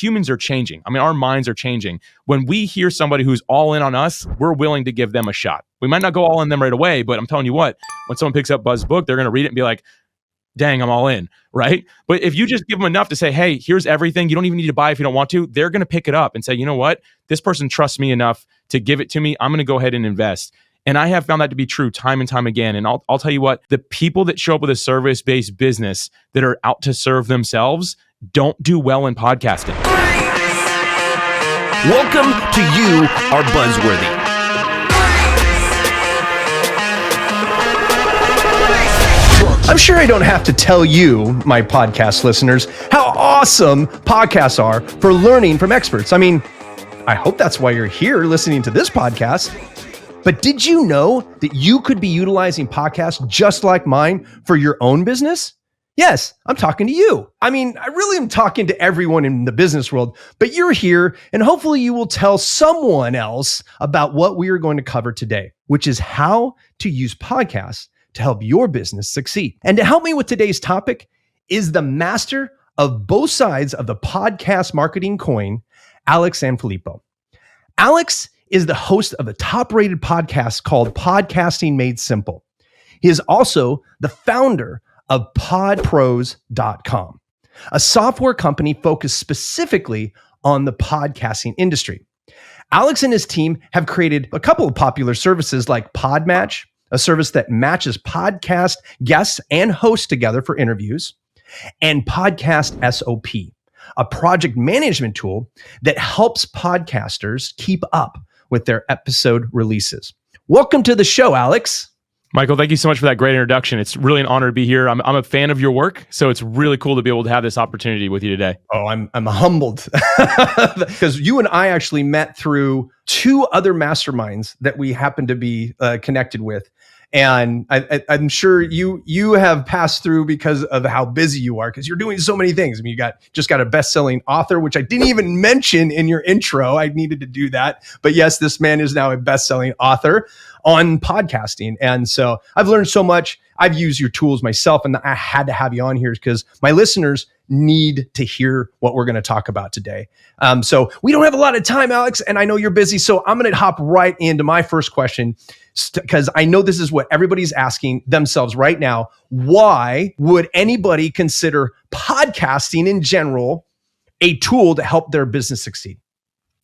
humans are changing. I mean, our minds are changing. When we hear somebody who's all in on us, we're willing to give them a shot. We might not go all in them right away, but I'm telling you what, when someone picks up Buzz's book, they're going to read it and be like, dang, I'm all in, right? But if you just give them enough to say, hey, here's everything, you don't even need to buy if you don't want to, they're going to pick it up and say, you know what? This person trusts me enough to give it to me. I'm going to go ahead and invest. And I have found that to be true time and time again. And I'll tell you what, the people that show up with a service-based business that are out to serve themselves don't do well in podcasting. Welcome to You Are Buzzworthy. I'm sure I don't have to tell you, my podcast listeners, how awesome podcasts are for learning from experts. I mean, I hope that's why you're here listening to this podcast. But did you know that you could be utilizing podcasts just like mine for your own business? Yes, I'm talking to you. I mean, I really am talking to everyone in the business world, but you're here and hopefully you will tell someone else about what we are going to cover today, which is how to use podcasts to help your business succeed. And to help me with today's topic is the master of both sides of the podcast marketing coin, Alex Sanfilippo. Alex is the host of a top-rated podcast called Podcasting Made Simple. He is also the founder of podpros.com, a software company focused specifically on the podcasting industry. Alex and his team have created a couple of popular services like Podmatch, a service that matches podcast guests and hosts together for interviews, and Podcast SOP, a project management tool that helps podcasters keep up with their episode releases. Welcome to the show, Alex. Michael, thank you so much for that great introduction. It's really an honor to be here. I'm a fan of your work, so it's really cool to be able to have this opportunity with you today. Oh, I'm humbled because you and I actually met through two other masterminds that we happen to be connected with. And I'm sure you have passed through because of how busy you are, because you're doing so many things. I mean, you just got a best-selling author, which I didn't even mention in your intro. I needed to do that. But yes, this man is now a best-selling author on podcasting. And so I've learned so much. I've used your tools myself, and I had to have you on here because my listeners need to hear what we're going to talk about today. So we don't have a lot of time, Alex, and I know you're busy. So I'm going to hop right into my first question because I know this is what everybody's asking themselves right now. Why would anybody consider podcasting in general a tool to help their business succeed?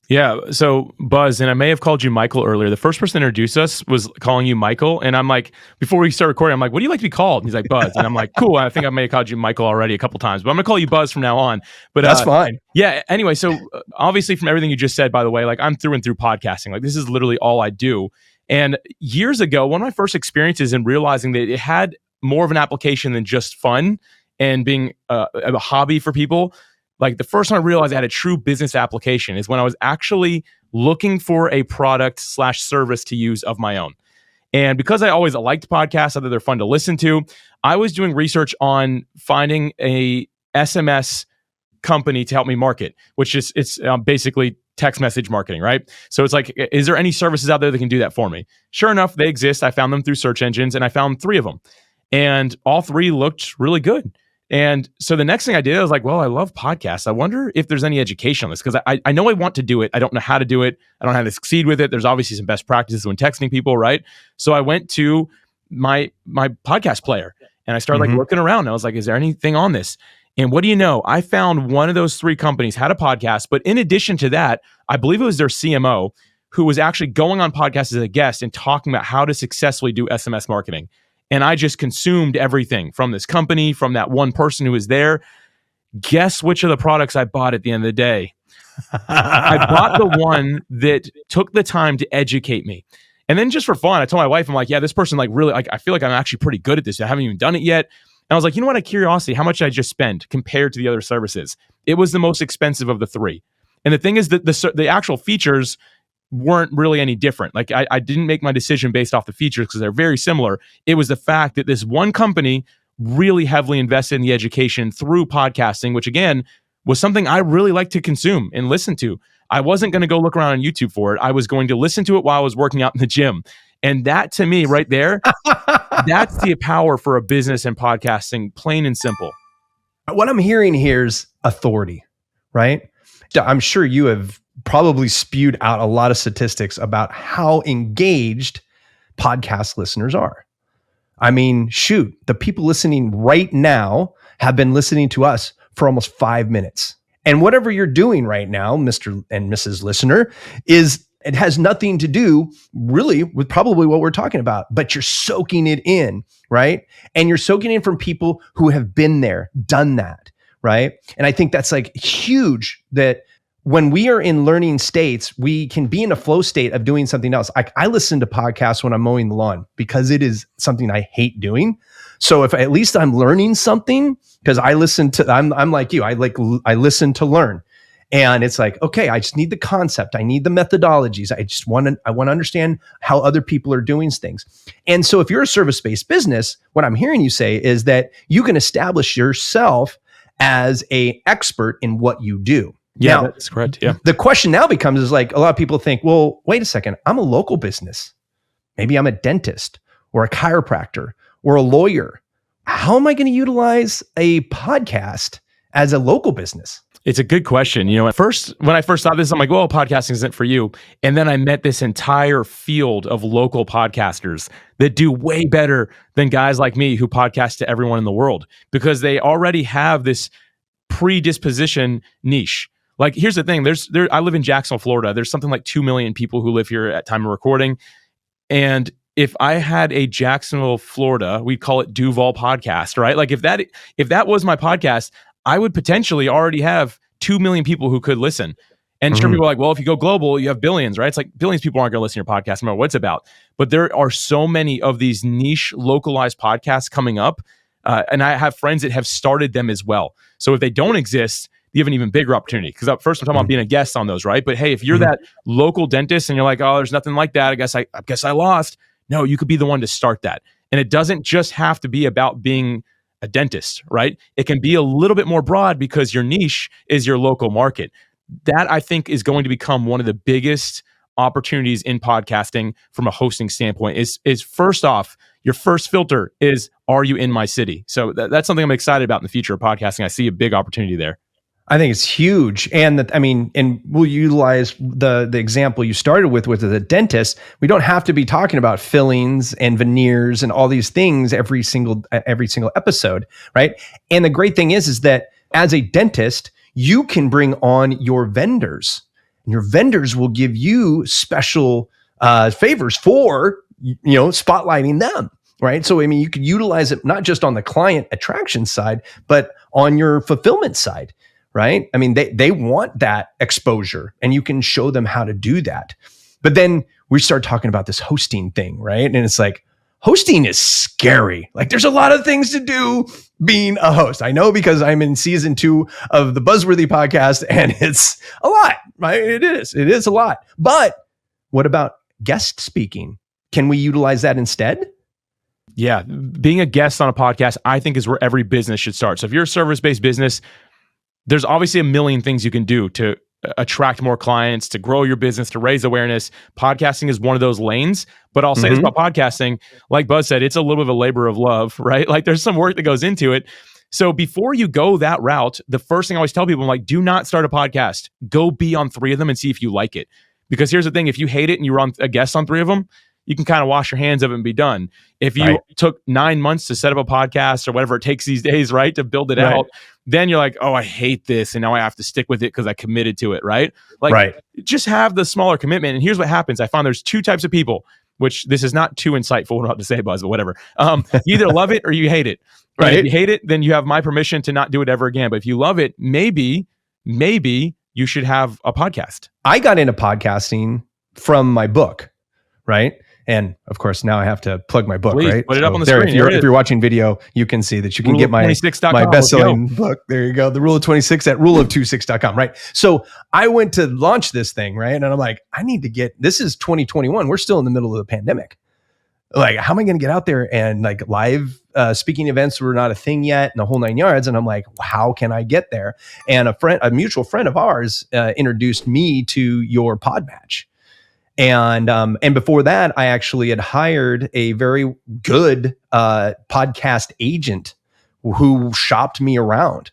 Yeah. So Buzz, and I may have called you Michael earlier. The first person to introduce us was calling you Michael. And I'm like, before we start recording, I'm like, what do you like to be called? And he's like, Buzz. And I'm like, cool. I think I may have called you Michael already a couple times, but I'm going to call you Buzz from now on. But that's fine. Yeah. Anyway, so obviously from everything you just said, by the way, like I'm through and through podcasting. Like this is literally all I do. And years ago, one of my first experiences in realizing that it had more of an application than just fun and being a hobby for people, like the first time I realized I had a true business application is when I was actually looking for a product/service to use of my own. And because I always liked podcasts, I thought they're fun to listen to, I was doing research on finding a SMS company to help me market, which is it's basically text message marketing, right? So it's like, is there any services out there that can do that for me? Sure enough, they exist. I found them through search engines and I found 3 of them. And all 3 looked really good. And so the next thing I did, I was like, well, I love podcasts. I wonder if there's any education on this because I know I want to do it. I don't know how to do it. I don't know how to succeed with it. There's obviously some best practices when texting people, right? So I went to my podcast player and I started like looking around. I was like, is there anything on this? And what do you know? I found one of those 3 companies had a podcast, but in addition to that, I believe it was their CMO who was actually going on podcasts as a guest and talking about how to successfully do SMS marketing. And I just consumed everything from this company, from that one person who was there. Guess which of the products I bought at the end of the day? I bought the one that took the time to educate me. And then just for fun, I told my wife, I'm like, yeah, this person like really, like, I feel like I'm actually pretty good at this. I haven't even done it yet. And I was like, you know what? Out of curiosity, how much did I just spend compared to the other services? It was the most expensive of the 3. And the thing is that the actual features weren't really any different. Like I didn't make my decision based off the features because they're very similar. It was the fact that this one company really heavily invested in the education through podcasting, which again was something I really like to consume and listen to. I wasn't going to go look around on YouTube for it. I was going to listen to it while I was working out in the gym. And that to me right there, that's the power for a business and podcasting, plain and simple. What I'm hearing here is authority, right? I'm sure you have probably spewed out a lot of statistics about how engaged podcast listeners are. I mean, shoot, the people listening right now have been listening to us for almost 5 minutes. And whatever you're doing right now, Mr. and Mrs. Listener, it has nothing to do really with probably what we're talking about, but you're soaking it in, right? And you're soaking in from people who have been there, done that, right? And I think that's like huge, that when we are in learning states, we can be in a flow state of doing something else. I listen to podcasts when I'm mowing the lawn because it is something I hate doing. So if at least I'm learning something, because I'm like you, I listen to learn. And it's like, okay, I just need the concept. I need the methodologies. I want to understand how other people are doing things. And so if you're a service-based business, what I'm hearing you say is that you can establish yourself as an expert in what you do. Yeah, now, that's correct. Yeah. The question now becomes is like, a lot of people think, well, wait a second, I'm a local business. Maybe I'm a dentist or a chiropractor or a lawyer. How am I going to utilize a podcast as a local business? It's a good question. When I first thought this, I'm like, well, podcasting isn't for you. And then I met this entire field of local podcasters that do way better than guys like me who podcast to everyone in the world, because they already have this predisposition niche. Like, here's the thing. I live in Jacksonville, Florida. There's something like 2 million people who live here at time of recording. And if I had a Jacksonville, Florida, we'd call it Duval podcast, right? Like if that was my podcast, I would potentially already have 2 million people who could listen. And sure, people are like, well, if you go global, you have billions, right? It's like billions of people aren't going to listen to your podcast no matter what it's about. But there are so many of these niche localized podcasts coming up. And I have friends that have started them as well. So if they don't exist, you have an even bigger opportunity. Because first I'm talking about being a guest on those, right? But hey, if you're that local dentist and you're like, oh, there's nothing like that, I guess I lost. No, you could be the one to start that. And it doesn't just have to be about being a dentist, right? It can be a little bit more broad because your niche is your local market. That, I think, is going to become one of the biggest opportunities in podcasting from a hosting standpoint. Is first off, your first filter is, are you in my city? So that's something I'm excited about in the future of podcasting. I see a big opportunity there. I think it's huge. And and we'll utilize the example you started with the dentist. We don't have to be talking about fillings and veneers and all these things every single episode, right? And the great thing is that as a dentist, you can bring on your vendors, and your vendors will give you special favors for spotlighting them. Right. So, you could utilize it not just on the client attraction side, but on your fulfillment side. Right. They want that exposure, and you can show them how to do that. But then we start talking about this hosting thing. Right. And it's like, hosting is scary. Like, there's a lot of things to do being a host. I know, because I'm in season 2 of the Buzzworthy podcast, and it's a lot, right? It is a lot. But what about guest speaking? Can we utilize that instead? Yeah. Being a guest on a podcast, I think, is where every business should start. So if you're a service-based business, there's obviously a million things you can do to attract more clients, to grow your business, to raise awareness. Podcasting is one of those lanes. But I'll say this about podcasting, like Buzz said, it's a little bit of a labor of love, right? Like, there's some work that goes into it. So before you go that route, the first thing I always tell people, I'm like, do not start a podcast. Go be on 3 of them and see if you like it. Because here's the thing, if you hate it and you're on a guest on 3 of them, you can kind of wash your hands of it and be done. If you took 9 months to set up a podcast or whatever it takes these days, right, to build it out, then you're like, oh, I hate this, and now I have to stick with it because I committed to it, right? Like, just have the smaller commitment. And here's what happens. I found there's 2 types of people, which this is not too insightful what I'm about to say, Buzz, but whatever. You either love it or you hate it. Right? If you hate it, then you have my permission to not do it ever again. But if you love it, maybe you should have a podcast. I got into podcasting from my book, right? And of course, now I have to plug my book, Please, right? put it up on the screen. If you're watching video, you can see that you can get my best-selling book. There you go. The Rule of 26 at ruleof26.com, right? So I went to launch this thing, right? And I'm like, this is 2021. We're still in the middle of the pandemic. Like, how am I going to get out there? And like, live speaking events were not a thing yet, and the whole 9 yards. And I'm like, how can I get there? And a mutual friend of ours introduced me to your pod match. And before that, I actually had hired a very good podcast agent who shopped me around,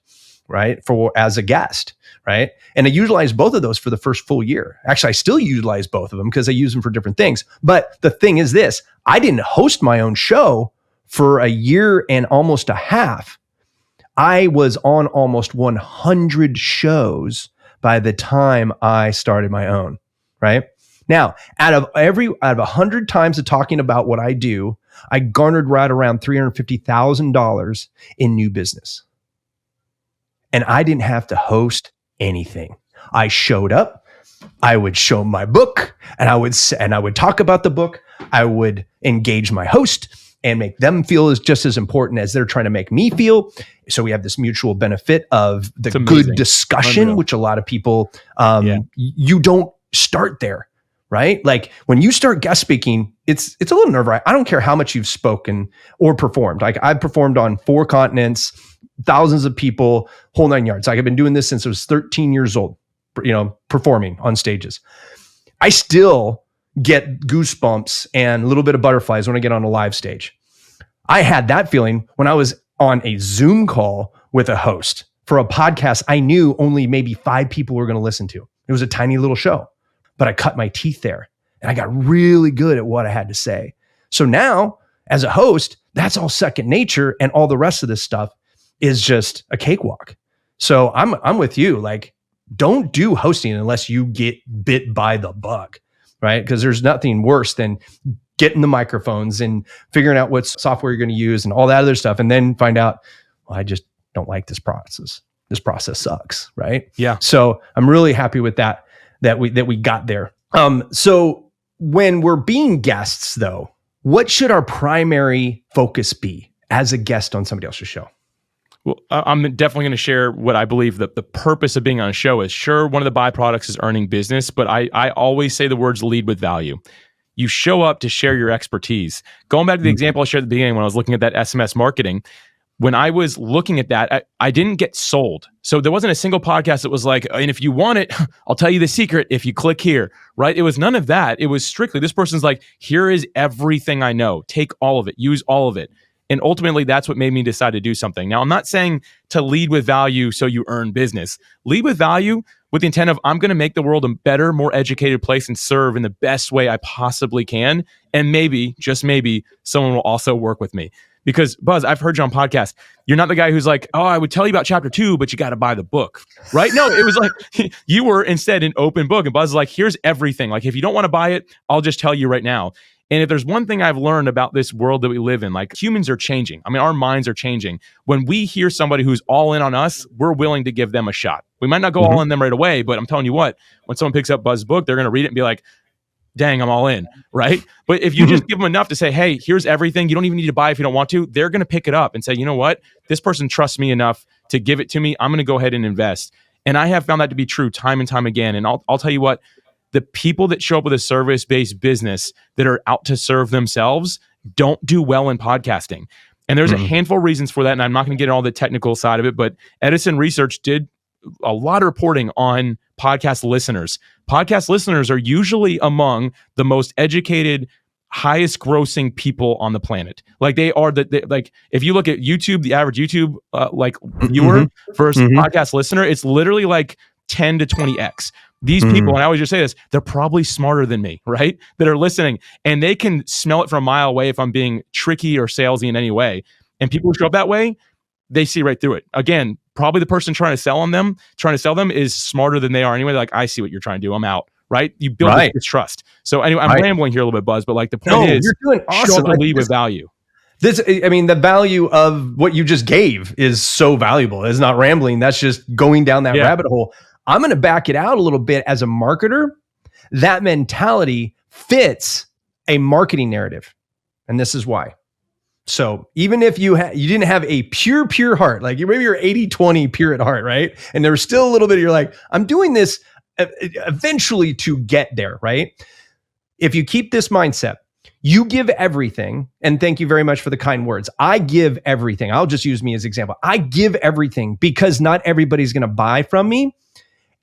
right, as a guest, right? And I utilized both of those for the first full year. Actually, I still utilize both of them because I use them for different things. But the thing is this, I didn't host my own show for a year and almost a half. I was on almost 100 shows by the time I started my own, right? Now, out of 100 times of talking about what I do, I garnered right around $350,000 in new business. And I didn't have to host anything. I showed up, I would show my book, and I would talk about the book. I would engage my host and make them feel just as important as they're trying to make me feel. So we have this mutual benefit of the good discussion, Unreal. Which a lot of people, you don't start there, right? Like when you start guest speaking, it's a little nerve-wracking. I don't care how much you've spoken or performed. Like I've performed on 4 continents, thousands of people, whole 9 yards. Like I've been doing this since I was 13 years old, performing on stages. I still get goosebumps and a little bit of butterflies when I get on a live stage. I had that feeling when I was on a Zoom call with a host for a podcast I knew only maybe 5 people were going to listen to. It was a tiny little show, but I cut my teeth there and I got really good at what I had to say. So now as a host, that's all second nature, and all the rest of this stuff is just a cakewalk. So I'm with you. Like, don't do hosting unless you get bit by the bug, right? Because there's nothing worse than getting the microphones and figuring out what software you're going to use and all that other stuff, and then find out, well, I just don't like this process. This process sucks, right? Yeah. So I'm really happy with that we got there. So when we're being guests, though, what should our primary focus be as a guest on somebody else's show? Well, I'm definitely going to share what I believe that the purpose of being on a show is. Sure, one of the byproducts is earning business, but I always say the words lead with value. You show up to share your expertise. Going back to the example I shared at the beginning when I was looking at that SMS marketing, when I was looking at that, I didn't get sold. So there wasn't a single podcast that was like, and if you want it, I'll tell you the secret if you click here, right? It was none of that. It was strictly, this person's like, here is everything I know. Take all of it. Use all of it. And ultimately, that's what made me decide to do something. Now, I'm not saying to lead with value so you earn business. Lead with value with the intent of, I'm going to make the world a better, more educated place and serve in the best way I possibly can. And maybe, just maybe, someone will also work with me. Because, Buzz, I've heard you on podcasts. You're not the guy who's like, oh, I would tell you about chapter 2, but you got to buy the book, right? No, it was like, you were instead an open book. And Buzz is like, here's everything. Like, if you don't want to buy it, I'll just tell you right now. And if there's one thing I've learned about this world that we live in, like humans are changing. I mean, our minds are changing. When we hear somebody who's all in on us, we're willing to give them a shot. We might not go all in them right away, but I'm telling you what, when someone picks up Buzz's book, they're going to read it and be like, dang, I'm all in, right? But if you just give them enough to say, hey, here's everything, you don't even need to buy if you don't want to, they're going to pick it up and say, you know what? This person trusts me enough to give it to me. I'm going to go ahead and invest. And I have found that to be true time and time again. And I'll tell you what, the people that show up with a service-based business that are out to serve themselves don't do well in podcasting. And there's a handful of reasons for that. And I'm not going to get into all the technical side of it, but Edison Research did a lot of reporting on podcast listeners. Podcast listeners are usually among the most educated, highest grossing people on the planet. Like they are like if you look at YouTube, the average YouTube viewer versus podcast listener, it's literally like 10 to 20x. These people, and I always just say this, they're probably smarter than me, right? That are listening, and they can smell it from a mile away if I'm being tricky or salesy in any way. And people who show up that way, they see right through it. Again, probably the person trying to sell them is smarter than they are anyway. They're like, I see what you're trying to do. I'm out, right? You build this trust. So anyway, I'm rambling here a little bit, Buzz, but like the point is, you're doing awesome. Show up and lead with value. The value of what you just gave is so valuable. It's not rambling. That's just going down that rabbit hole. I'm going to back it out a little bit. As a marketer, that mentality fits a marketing narrative. And this is why. So even if you didn't have a pure heart, like maybe you're 80-20 pure at heart, right? And there's still a little bit, you're like, I'm doing this eventually to get there, right? If you keep this mindset, you give everything, and thank you very much for the kind words. I give everything. I'll just use me as an example. I give everything because not everybody's going to buy from me.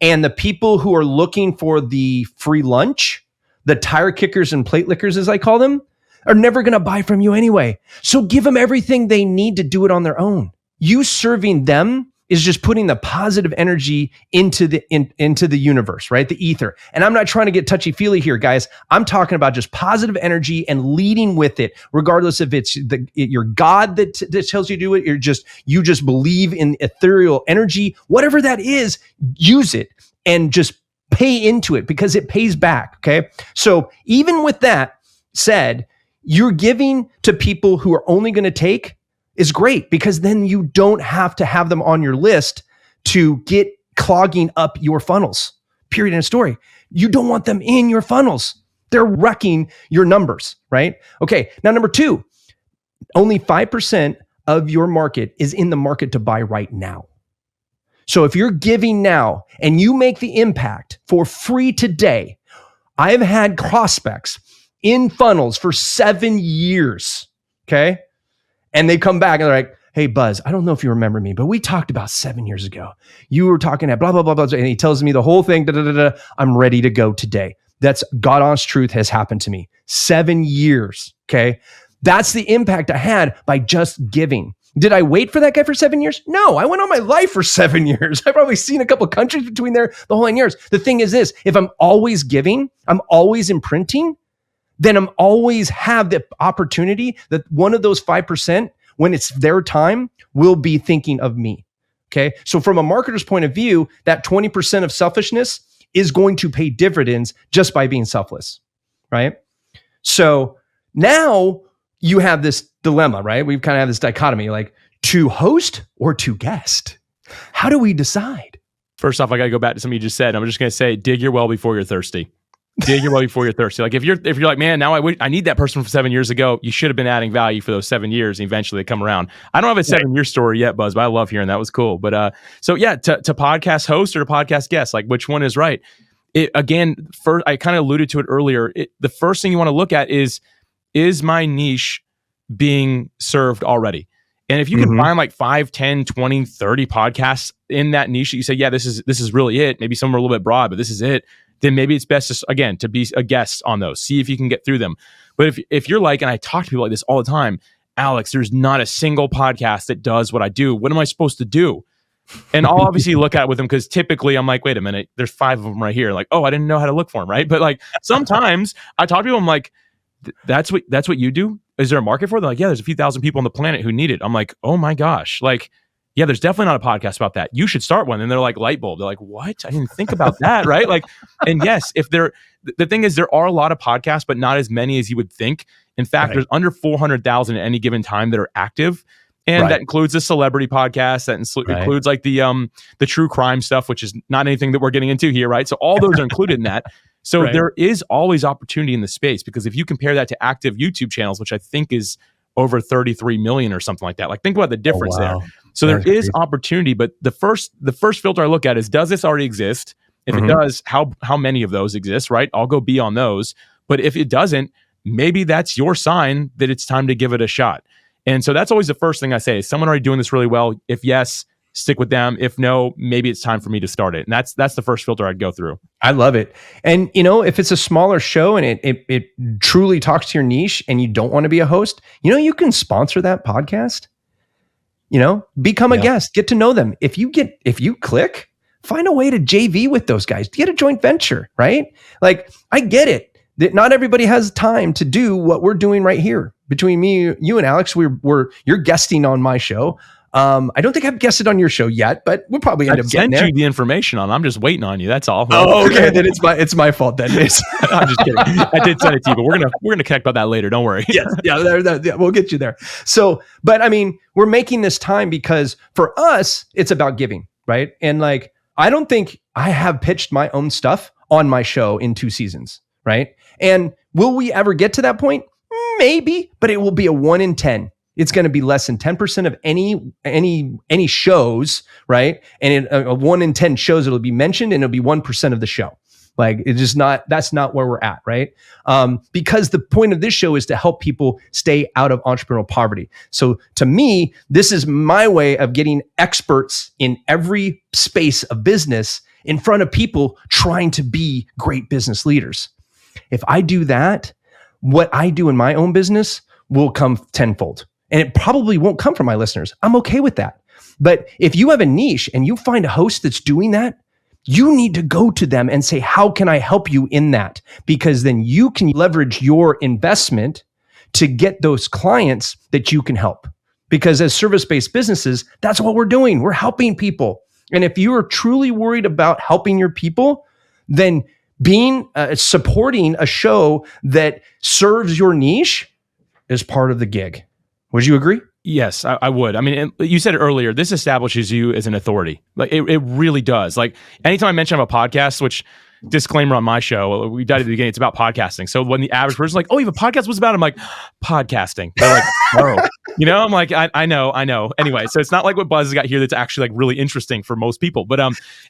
And the people who are looking for the free lunch, the tire kickers and plate lickers, as I call them, are never going to buy from you anyway. So give them everything they need to do it on their own. You serving them is just putting the positive energy into the universe, right? The ether. And I'm not trying to get touchy-feely here, guys. I'm talking about just positive energy and leading with it, regardless if it's your God that tells you to do it, you just believe in ethereal energy, whatever that is, use it and just pay into it because it pays back. Okay. So even with that said, you're giving to people who are only going to take is great, because then you don't have to have them on your list to get clogging up your funnels. Period. End of story. You don't want them in your funnels. They're wrecking your numbers, right? Okay. Now, number 2, only 5% of your market is in the market to buy right now. So if you're giving now and you make the impact for free today, I've had prospects in funnels for 7 years. Okay. And they come back and they're like, hey, Buzz, I don't know if you remember me, but we talked about 7 years ago. You were talking at blah, blah, blah, blah. And he tells me the whole thing. I'm ready to go today. That's God honest truth has happened to me. 7 years. Okay. That's the impact I had by just giving. Did I wait for that guy for 7 years? No, I went on my life for 7 years. I've probably seen a couple countries between there the whole 9 years. The thing is this, if I'm always giving, I'm always imprinting, then I'm always have the opportunity that one of those 5%, when it's their time, will be thinking of me. Okay. So from a marketer's point of view, that 20% of selfishness is going to pay dividends just by being selfless. Right. So now you have this dilemma, right? We've kind of have this dichotomy, like to host or to guest. How do we decide? First off, I got to go back to something you just said. I'm just going to say, dig your well before you're thirsty. Dig your well before you're thirsty. Like if you're like, man, now I need that person from 7 years ago. You should have been adding value for those 7 years. And eventually they come around. I don't have a 7-year story yet, Buzz, but I love hearing that. Was cool. But so yeah, to podcast host or to podcast guest, like which one is right? Again, first, I kind of alluded to it earlier. The first thing you want to look at is my niche being served already? And if you can find like 5, 10, 20, 30 podcasts in that niche that you say, yeah, this is really it. Maybe some are a little bit broad, but this is it. Then maybe it's best to be a guest on those. See if you can get through them. But if you're like, and I talk to people like this all the time, Alex, there's not a single podcast that does what I do. What am I supposed to do? And I'll obviously look at it with them because typically I'm like, wait a minute, there's 5 of them right here. Like, oh, I didn't know how to look for them, right? But like sometimes I talk to people, I'm like, that's what you do? Is there a market for it? They're like, yeah, there's a few thousand people on the planet who need it. I'm like, oh my gosh. Like, yeah, there's definitely not a podcast about that. You should start one. And they're like, light bulb. They're like, what? I didn't think about that. Right. Like, and yes, the thing is, there are a lot of podcasts, but not as many as you would think. In fact, there's under 400,000 at any given time that are active. And that includes the celebrity podcast. That includes like the true crime stuff, which is not anything that we're getting into here. Right. So all those are included in that. So there is always opportunity in the space, because if you compare that to active YouTube channels, which I think is over 33 million or something like that, like think about the difference there. So there is opportunity, but the first filter I look at is, does this already exist? If it does, how many of those exist, right? I'll go be on those. But if it doesn't, maybe that's your sign that it's time to give it a shot. And so that's always the first thing I say. Is someone already doing this really well? If yes, stick with them. If no, maybe it's time for me to start it. And that's the first filter I'd go through. I love it. And if it's a smaller show and it truly talks to your niche and you don't want to be a host, you can sponsor that podcast. Become a guest, get to know them. If you click, find a way to JV with those guys, get a joint venture, right? Like, I get it that not everybody has time to do what we're doing right here. Between me, you and Alex, you're guesting on my show. I don't think I've guessed on your show yet, but we'll probably end up getting there. I sent you the information on. I'm just waiting on you. That's all. Oh, okay. Then it's my fault. Then I'm just kidding. I did send it to you, but we're gonna connect about that later. Don't worry. Yes, yeah, we'll get you there. So, but I mean, we're making this time because for us, it's about giving, right? And like, I don't think I have pitched my own stuff on my show in 2 seasons, right? And will we ever get to that point? Maybe, but it will be a 1 in 10. It's going to be less than 10% of any shows, right? And a 1 in 10 shows, it'll be mentioned, and it'll be 1% of the show. Like, it's just not, that's not where we're at, right? Because the point of this show is to help people stay out of entrepreneurial poverty. So to me, this is my way of getting experts in every space of business in front of people trying to be great business leaders. If I do that, what I do in my own business will come tenfold. And it probably won't come from my listeners. I'm okay with that. But if you have a niche and you find a host that's doing that, you need to go to them and say, how can I help you in that? Because then you can leverage your investment to get those clients that you can help. Because as service-based businesses, that's what we're doing. We're helping people. And if you are truly worried about helping your people, then supporting a show that serves your niche is part of the gig. Would you agree? Yes, I would. I mean, you said it earlier, this establishes you as an authority. Like it really does. Like anytime I mention I have a podcast, which disclaimer on my show, we died at the beginning, it's about podcasting. So when the average person's like, oh, you have a podcast, what's it about? I'm like, podcasting. They're like, oh, I'm like, I know. Anyway, so it's not like what Buzz has got here that's actually like really interesting for most people. But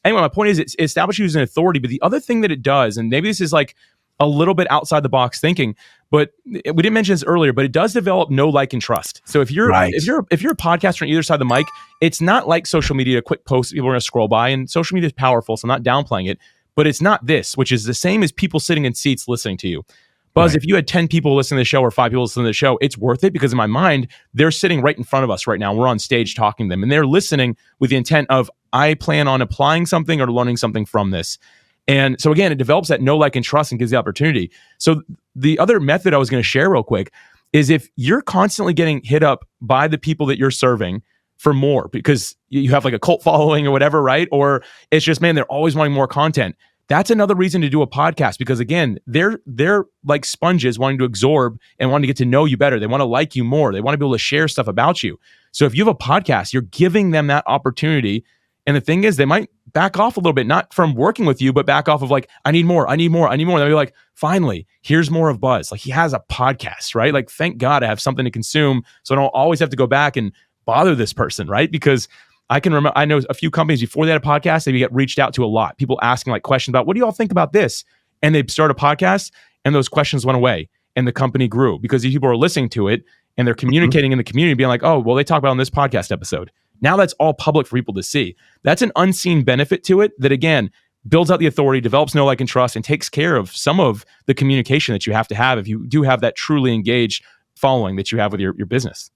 anyway, my point is it establishes you as an authority. But the other thing that it does, and maybe this is like a little bit outside the box thinking, but we didn't mention this earlier, but it does develop know, like, and trust. So if you're a podcaster on either side of the mic, it's not like social media, a quick post people are going to scroll by, and social media is powerful, so I'm not downplaying it, but it's not this, which is the same as people sitting in seats listening to you. Buzz, if you had 10 people listening to the show or 5 people listening to the show, it's worth it because in my mind, they're sitting right in front of us right now. We're on stage talking to them, and they're listening with the intent of, I plan on applying something or learning something from this. And so again, it develops that know, like, and trust and gives the opportunity. So the other method I was going to share real quick is if you're constantly getting hit up by the people that you're serving for more because you have like a cult following or whatever, right? Or it's just, man, they're always wanting more content. That's another reason to do a podcast because again, they're like sponges wanting to absorb and wanting to get to know you better. They want to like you more. They want to be able to share stuff about you. So if you have a podcast, you're giving them that opportunity. And the thing is, they might back off a little bit, not from working with you, but back off of like, I need more. And they'll be like, finally, here's more of Buzz. Like he has a podcast, right? Like, thank God I have something to consume. So I don't always have to go back and bother this person, right? Because I can remember, I know a few companies before they had a podcast, they get reached out to a lot. People asking like questions about, what do you all think about this? And they start a podcast and those questions went away and the company grew because these people are listening to it and they're communicating in the community being like, oh, well, they talk about it on this podcast episode. Now that's all public for people to see. That's an unseen benefit to it that, again, builds out the authority, develops know, like, and trust, and takes care of some of the communication that you have to have if you do have that truly engaged following that you have with your business.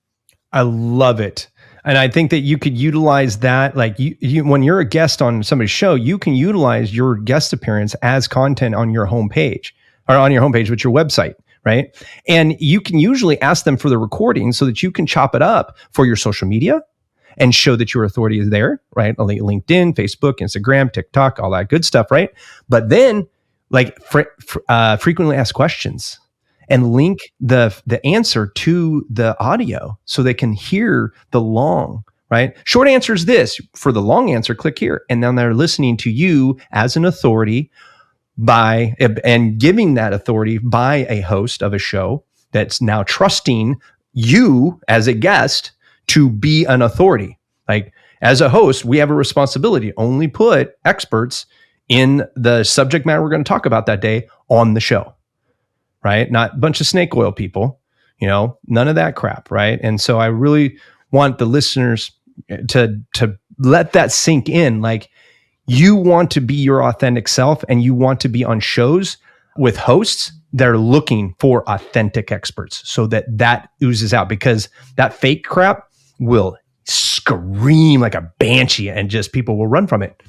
I love it. And I think that you could utilize that. Like you when you're a guest on somebody's show, you can utilize your guest appearance as content on your homepage or on your homepage with your website. Right. And you can usually ask them for the recording so that you can chop it up for your social media and show that your authority is there, right? LinkedIn, Facebook, Instagram, TikTok, all that good stuff, right? But then, like, frequently asked questions and link the answer to the audio so they can hear the long, right? Short answer is this. For the long answer, click here. And then they're listening to you as an authority and giving that authority by a host of a show that's now trusting you as a guest to be an authority. Like as a host, we have a responsibility. Only put experts in the subject matter we're going to talk about that day on the show, right? Not a bunch of snake oil people, none of that crap, right? And so I really want the listeners to let that sink in. Like you want to be your authentic self and you want to be on shows with hosts that are looking for authentic experts so that oozes out because that fake crap will scream like a banshee and just people will run from it.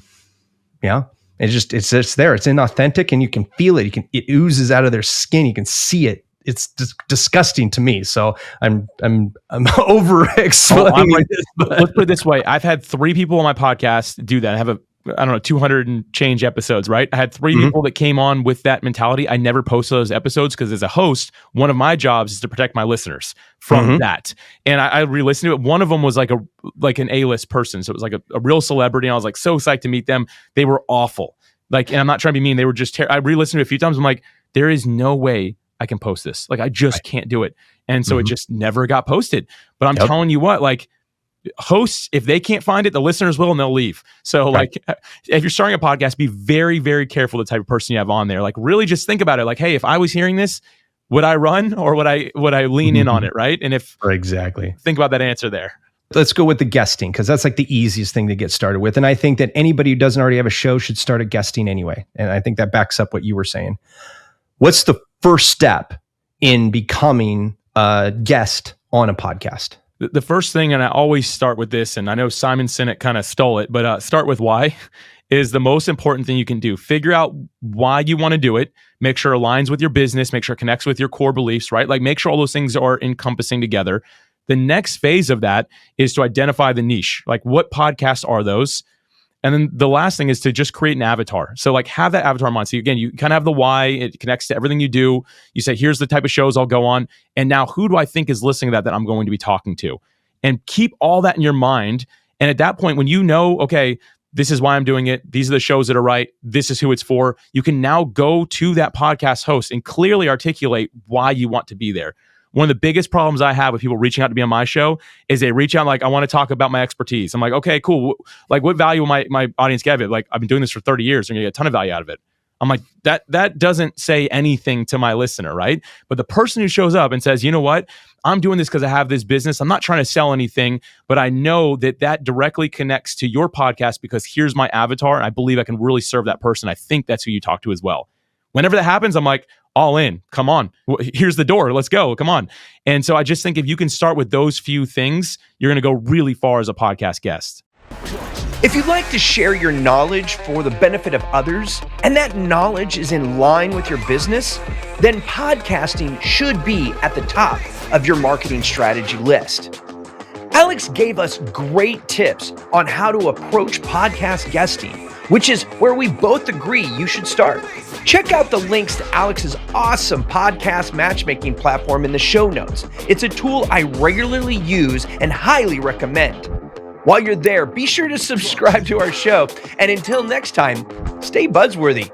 Yeah. It's just there. It's inauthentic and you can feel it. It oozes out of their skin. You can see it. It's disgusting to me. So I'm over explaining this. Let's put it this way. I've had 3 people on my podcast do that. I have 200 and change episodes, right? I had 3 people that came on with that mentality. I never posted those episodes because as a host, one of my jobs is to protect my listeners from that. And I re-listened to it. One of them was like an A-list person. So it was like a real celebrity. And I was like so psyched to meet them. They were awful. Like, and I'm not trying to be mean. They were just, I re-listened to it a few times. I'm like, there is no way I can post this. Like, I just can't do it. And so it just never got posted. But I'm telling you what, like, hosts, if they can't find it, the listeners will, and they'll leave. So like if you're starting a podcast, be very, very careful the type of person you have on there. Like really just think about it. Like, hey, if I was hearing this, would I run or would I lean in on it? Right. And if exactly, think about that answer there. Let's go with the guesting because that's like the easiest thing to get started with. And I think that anybody who doesn't already have a show should start a guesting anyway. And I think that backs up what you were saying. What's the first step in becoming a guest on a podcast? The first thing, and I always start with this, and I know Simon Sinek kind of stole it, but start with why is the most important thing you can do. Figure out why you want to do it. Make sure it aligns with your business. Make sure it connects with your core beliefs, right? Like make sure all those things are encompassing together. The next phase of that is to identify the niche. Like what podcasts are those? And then the last thing is to just create an avatar. So like have that avatar in mind. So again, you kind of have the why. It connects to everything you do. You say, here's the type of shows I'll go on. And now who do I think is listening to that I'm going to be talking to? And keep all that in your mind. And at that point, when you know, okay, this is why I'm doing it. These are the shows that are right. This is who it's for. You can now go to that podcast host and clearly articulate why you want to be there. One of the biggest problems I have with people reaching out to be on my show is they reach out like, I want to talk about my expertise. I'm like, okay, cool. Like what value will my audience get it? Like I've been doing this for 30 years and you get a ton of value out of it. I'm like, that doesn't say anything to my listener, right? But the person who shows up and says, you know what? I'm doing this because I have this business. I'm not trying to sell anything, but I know that directly connects to your podcast because here's my avatar. And I believe I can really serve that person. I think that's who you talk to as well. Whenever that happens, I'm like, all in, come on. Here's the door. Let's go. Come on. And so I just think if you can start with those few things, you're going to go really far as a podcast guest. If you'd like to share your knowledge for the benefit of others, and that knowledge is in line with your business, then podcasting should be at the top of your marketing strategy list. Alex gave us great tips on how to approach podcast guesting, which is where we both agree you should start. Check out the links to Alex's awesome podcast matchmaking platform in the show notes. It's a tool I regularly use and highly recommend. While you're there, be sure to subscribe to our show. And until next time, stay buzzworthy.